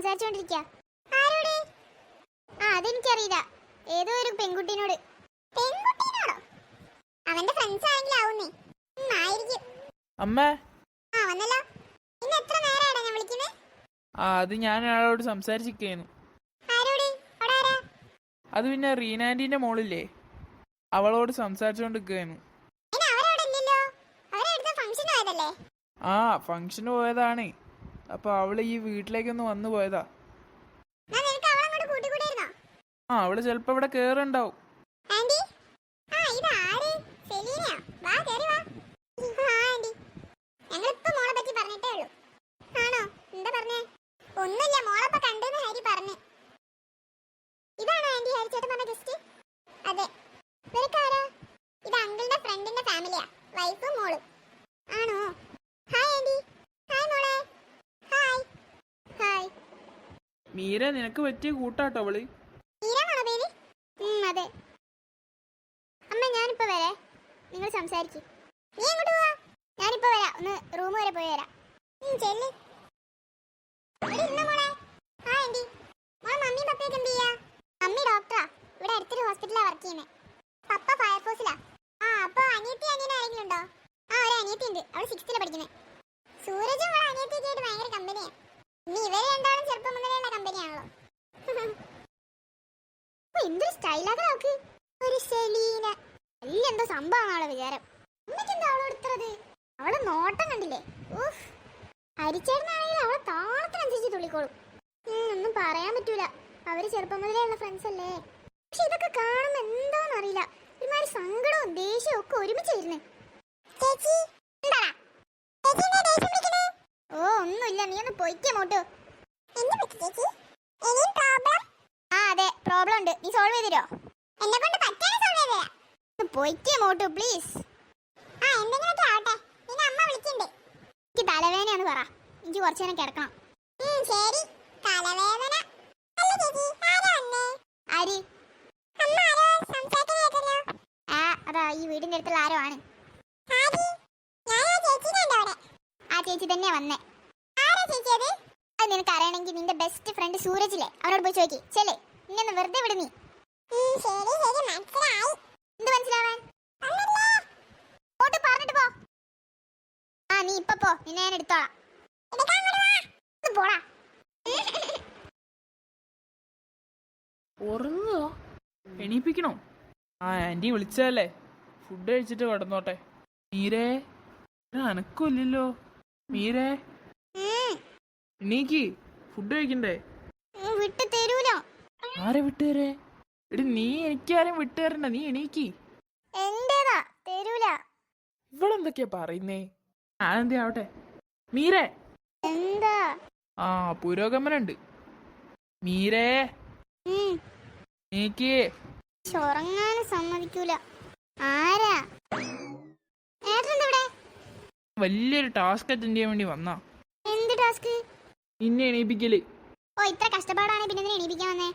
സംസാരിച്ചോണ്ടിരിക്കുക. ആരോട്? അതെനിക്കറിയില്ല, ഏതോ ഒരു പെൺകുട്ടിനോട്. പെൺകുട്ടിനോടോ? അവന്റെ ഫ്രണ്ട്സ് ആണെങ്കിലും ആവുന്നേ. ആയിരിക്കും. അമ്മ വന്നല്ലോ. ഇന്ന് എത്ര നേരമായിട്ടാ ഞാൻ വിളിക്കുന്നത്? അത് ഞാൻ അയാളോട് സംസാരിച്ചിരിക്കുന്നു. ആരോട്? അവിടെ ആരാ? അത് പിന്നെ റീനാൻറ്റീൻ്റെ മോളില്ലേ, അവളോട് സംസാരിച്ചോണ്ടിരിക്കുന്നു. ആ ഫംഗ്ഷന് പോയതാണ്. അപ്പൊ അവള് ഈ വീട്ടിലേക്കൊന്ന് വന്നു പോയതാ. അവള് ചെലപ്പോ ഇവിടെ കേറുണ്ടാവും. മീര, നിനക്ക് പറ്റിയ കൂട്ടാട്ടോ അവള്. അതെ. അമ്മ ഞാനിപ്പോ വരെ, നിങ്ങൾ സംസാരിക്കും. നീ എങ്ങോട്ട് പോവാ? ഞാനിപ്പോ വരാം, ഒന്ന് റൂം വരെ പോയി വരാം. മമ്മി ഡോക്ടറാ, ഇവിടെ അടുത്തൊരു ഹോസ്പിറ്റലാ വർക്ക് ചെയ്യുന്നത്. പപ്പ ഫയർഫോഴ്സിലാ. അപ്പൊ അനിയത്തി അനിയൻ ആരെങ്കിലും ഉണ്ടോ? ഒരു അനിയത്തി ഉണ്ട്, അവൾ 6th പഠിക്കുന്നത്. സൂരജും അവളെ അനിയത്തിയൊക്കെ ആയിട്ട് ഭയങ്കര കമ്പനിയാ. ഇനി ഇവരെ രണ്ടാളും ചെറുപ്പം മുതലുള്ള കമ്പനിയാണല്ലോ. എന്തൊരു സ്റ്റൈലാകാൻ നോക്ക്. ഒരു സെലീന വലിയ എന്തോ സംഭവമാണോ വിചാരം. അമ്മയ്ക്കെന്താ അവളെടുത്തത്? അവളെ നോട്ടം കണ്ടില്ലേ? ഹരിച്ചേട്ടനാണെങ്കിൽ അവളെ താളത്തിനനുസരിച്ച് തുള്ളിക്കോളും. ഒന്നും പറയാൻ പറ്റൂല, അവര് ചെറുപ്പം മുതലേ ഉള്ള ഫ്രണ്ട്സ് അല്ലേ. പക്ഷെ ഇതൊക്കെ കാണുമ്പോ എന്താന്നറിയില്ല, ഒരുമാതിരി സങ്കടവും ദേഷ്യവും ഒക്കെ ഒരുമിച്ചായിരുന്നു. ഒന്നുമില്ല, നീ ഒന്ന് പൊയ്ക്കേ മോട്ടു. അതെ, പ്രോബ്ലം ഉണ്ട്, നീ സോൾവ് ചെയ്തിരോ? എന്നെ കൊണ്ട് പറ്റാതെ സോൾവ് ചെയ്തരാ. പൊയ്ക്കേ മോട്ടു പ്ലീസ്. എന്തെങ്കിലുമൊക്കെ ആവട്ടെ, നിന്നെ അമ്മ വിളിക്കണ്ടേ? എനിക്ക് തലവേദനയാന്ന് പറ, എനിക്ക് കുറച്ചു നേരം കിടക്കണം. ശരി, തലവേദന. ആര്? അതാ ഈ വീടിന്റെ അടുത്തുള്ള ആരോ ആണ്. ആ ചേച്ചി തന്നെയാ വന്നേ. അത് നിനക്ക് അറിയണമെങ്കിൽ നിന്റെ ബെസ്റ്റ് ഫ്രണ്ട് സൂരജില്ലേ, അവനോട് പോയി ചോദിക്ക്. ചെല്ലേ, നിന്നെ വെറുതെ വിട. നീ എന്ത് മനസ്സിലാവാൻ? പറഞ്ഞിട്ട് പോ. നീ ഇപ്പൊ പോ, നിന്നെ ഞാൻ എടുത്തോളാം. പോടാ. ഉറങ്ങോ? എണീപ്പിക്കണോ? ആന്റി വിളിച്ചതല്ലേ, ഫുഡ് കഴിച്ചിട്ട് കിടന്നോട്ടെ. മീരേ, അനക്കില്ലല്ലോ. മീരേ എണീക്ക്, ഫുഡ് കഴിക്കണ്ടേ? വിട്ട് തരൂലോ. ആരെ വിട്ടുതരേ? എടി നീ എനിക്കാരും വിട്ടുതരണ്ട, നീ എണീക്ക്. എന്റേതാ, തരൂല. ഇവളെന്തൊക്കെയാ പറയുന്നേ? ആനന്ദി ആവട്ടെ. മീരേ, എന്താ? പുരോഗമനുണ്ട്. മീരേ എനിക്ക് ഉറങ്ങാനും സമ്മതിക്കൂല. ആരാ? വലിയൊരു ടാസ്ക് അറ്റൻഡ് ചെയ്യാൻ വേണ്ടി വന്നാ. എന്ത് ടാസ്ക്? നിന്നെ എണീപ്പിക്കല്. ഇത്ര കഷ്ടപ്പാടാണ് പിന്നെ എണീപ്പിക്കാൻ വന്നേ?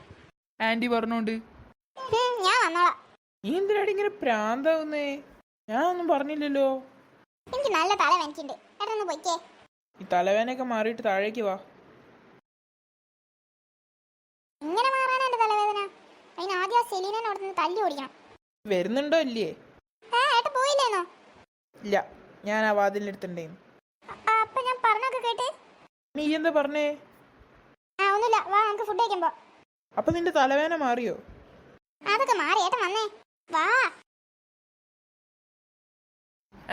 ആന്റി പറഞ്ഞോണ്ട്. ഞാൻ വന്നോളാം. നീ എന്തിനാടി ഇങ്ങനെ പ്രാന്താവുന്നേ? ഞാൻ ഒന്നും പറഞ്ഞില്ലല്ലോ. എനിക്ക് നല്ല തലവേദനയുണ്ട്, ഏട്ടനൊന്ന് പോയിക്കേ. ഈ തലവേദനയൊക്കെ മാറിയിട്ട് താഴേക്ക് വാ. ഇങ്ങനെ മാറാനാ എന്റെ തലവേദന? അതിന് ആദ്യം ആ സെലീനോട് തല്ലി ഓടിക്കണം. വരുന്നുണ്ടോ ഇല്ലേ? ഏട്ടൻ പോയില്ലേന്നോ? ഇല്ല, ഞാൻ ആ വാതിലിനെടുത്തിണ്ടേന്ന്. അപ്പൊ ഞാൻ പറഞ്ഞൊക്കെ കേട്ട്. നീ എന്താ പറഞ്ഞേ? ഒന്നുമില്ല, വാ നമുക്ക് ഫുഡ് കഴിക്കാൻ പോ. അപ്പൊ നിന്റെ തലവേദന മാറിയോ? അതൊക്കെ മാറി, ഏട്ടൻ വന്നേ, വാ.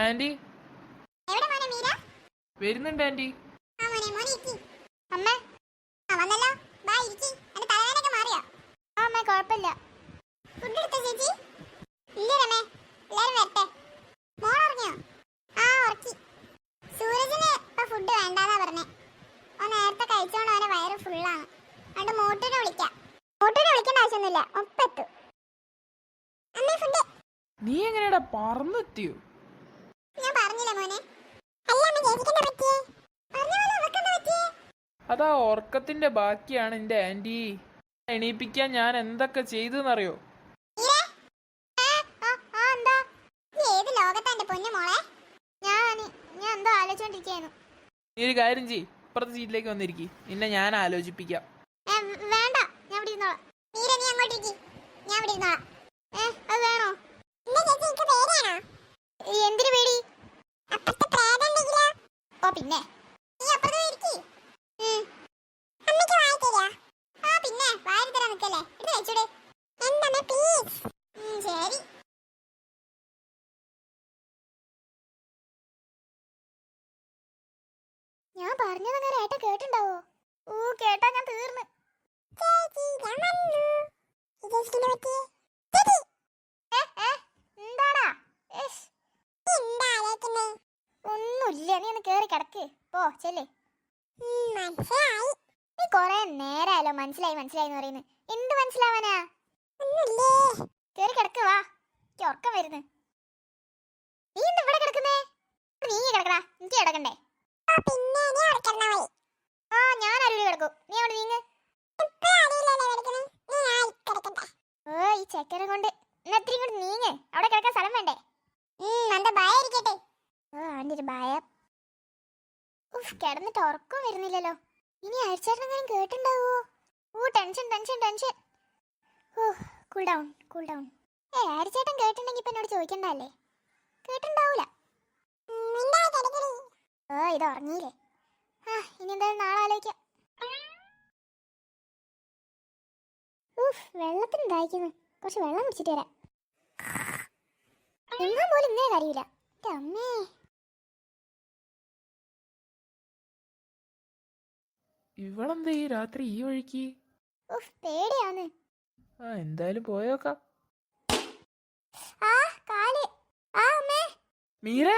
ആന്റി എവിടെ മോനെ മീര? വരുന്നുണ്ട് ആന്റി. അമ്മ വന്നല്ലോ, വാ ഇരിക്കി. എന്റെ തലവേദനയൊക്കെ മാറിയോ? അമ്മ കുഴപ്പമില്ല. ഫുഡ് എടുത്തോ ചേച്ചി? ഇല്ല രമേ, എല്ലാരും വരട്ടെ. മോൾ ഉറങ്ങിയോ? ഉറക്കി. സൂരജിന് ഇപ്പൊ ഫുഡ് വേണ്ടാന്നാ പറഞ്ഞേ. നേരത്തെ കഴിച്ചോണ്ട് അവന്റെ വയറ് ഫുള്ളാണ്. അതുകൊണ്ട് മോട്ടിനെ വിളിക്കാം. മോട്ടിനെ വിളിക്കേണ്ട ആവശ്യമൊന്നുമില്ല, ഒപ്പെത്തും. അമ്മേ ഫുഡ്. നീ എങ്ങനെയാടാ പറന്നെത്തിയോ? ഞാൻ പറഞ്ഞില്ല മോനെ. അല്ല അമ്മ, ചേച്ചിക്കെന്താ പറ്റിയേ? പറഞ്ഞോളൂ, അവക്കെന്താ പറ്റിയേ? അതാ ഉറക്കത്തിന്റെ ബാക്കിയാണ് എന്റെ ആന്റി. എണീപ്പിക്കാൻ ഞാൻ എന്തൊക്കെ ചെയ്തെന്നറിയോ? ഏത് ലോകത്താ എന്റെ പൊന്നു മോളെ? ഞാൻ എന്തോ ആലോചിച്ചോണ്ടിരിക്കുന്നു. നീ ഒരു കാര്യം ചെയ്യ്, അപ്പുറത്തെ സീറ്റിലേക്ക് വന്നിരിക്കും. നിന്നെ ഞാൻ ആലോചിപ്പിക്കാം. വേണ്ട, ഞാൻ ഇവിടെ ഇരുന്നോളാം. നീ അങ്ങോട്ടേക്ക്, ഞാൻ ഇവിടെ ഇരുന്നോളാം. അത് വേണോ? എന്തിനു പേടി? ഓ പിന്നെ പിന്നെ വാരി തരാൻ നിൽക്കല്ലേ, ഇത് വെച്ചൂടെ? ശരി. ഞാൻ പറഞ്ഞതങ്ങനെ ഏട്ട കേട്ടുണ്ടാവോ? കേട്ടാ ഞാൻ തീർന്ന്. എന്താടാ? ഒന്നുമില്ല, നീ ഒന്ന് കേറി കിടക്ക്. പോ ചെല്ലേ. നീ കൊറേ നേരായാലോ മനസ്സിലായി എന്ന് പറയുന്നത്. എന്ത് മനസ്സിലാവാനാ? കേറി കിടക്ക്, വാ. എനിക്ക് ഉറക്കം വരുന്നു. നീ എന്താ ഇവിടെ കിടക്കുന്നേ? നീ കിടക്കടാ, എനിക്ക് കിടക്കണ്ടേ? ഞാൻ അരുളി കിടക്കും. നീ അവിടെ നീങ്ങ്. ഈ ചെക്കനെ കൊണ്ട് ഇന്നത്തിരി കൊണ്ട് നീങ്ങ്. അവിടെ കിടക്കാൻ സ്ഥലം വേണ്ടേ? ആന്റെ ഒരു ഭയം. കിടന്നിട്ട് ഉറക്കം വരുന്നില്ലല്ലോ. ഇനി അരിച്ചേട്ടനെങ്കിലും കേട്ടുണ്ടാവോ? ടെൻഷൻ. Cool down. അരിച്ചേട്ടൻ കേട്ടിട്ടുണ്ടെങ്കിൽ ഇപ്പൊ എന്നോട് ചോദിക്കണ്ടല്ലേ? കേട്ടുണ്ടാവൂല. ഇത് ഉറങ്ങിയില്ലേ? ഇനി എന്തായാലും നാളെ ആലോചിക്കാം. വെള്ളത്തിന് ദാഹിക്കുന്നു. കുറച്ച് വെള്ളം കുടിച്ചിട്ട് വരാം. എങ്ങാൻ പോലും ഇന്നേ കറിയില്ല. അമ്മേ, ഇവളെന്താ ഈ രാത്രി ഈ വഴിക്ക്? പേടിയാന്ന്. എന്തായാലും പോയോക്കാം. കാല്. അമ്മേ. മീരേ,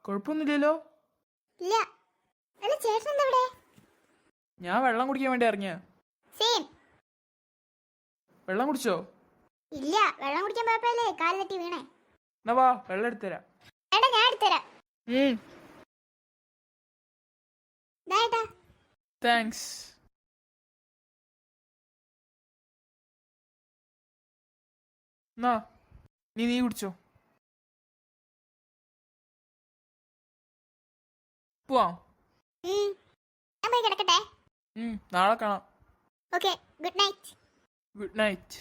കുഴപ്പമൊന്നുമില്ലല്ലോ? ഇല്ല. അല്ല, ചേട്ടൻ എന്താ ഇവിടെ? ഞാൻ വെള്ളം കുടിക്കാൻ വേണ്ടി ഇറങ്ങിയ. വെള്ളം കുടിച്ചോ? ഇല്ല, വെള്ളം കുടിക്കാൻ പോയപ്പോഴല്ലേ കാല് തട്ടി വീണേ. എന്നാ വാ, വെള്ളം എടുത്തുതരാം. വേണ്ട, ഞാൻ എടുത്തുതരാം. താങ്ക്സ്. എന്നാ നീ കുടിച്ചോ. പോവാം. ഞാൻ പോയി കിടക്കട്ടെ. നാളെ കാണാം. Okay, good night. Good night.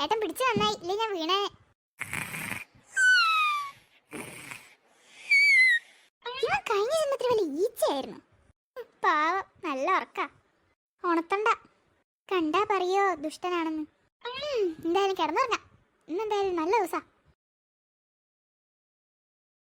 ഏട്ടൻ പിടിച്ചു നന്നായി, ഇല്ലേ ഞാൻ വീണേ. ഇവൻ കഴിഞ്ഞ ജന്മത്തിൽ വലിയ ഈച്ചയായിരുന്നു. പാവം, നല്ല ഉറക്ക. ഉണത്തണ്ട, കണ്ടാ പറയോ ദുഷ്ടനാണെന്ന്. എന്തായാലും കിടന്നുറങ്ങാം. ഇന്നെന്തായാലും നല്ല ദിവസാ.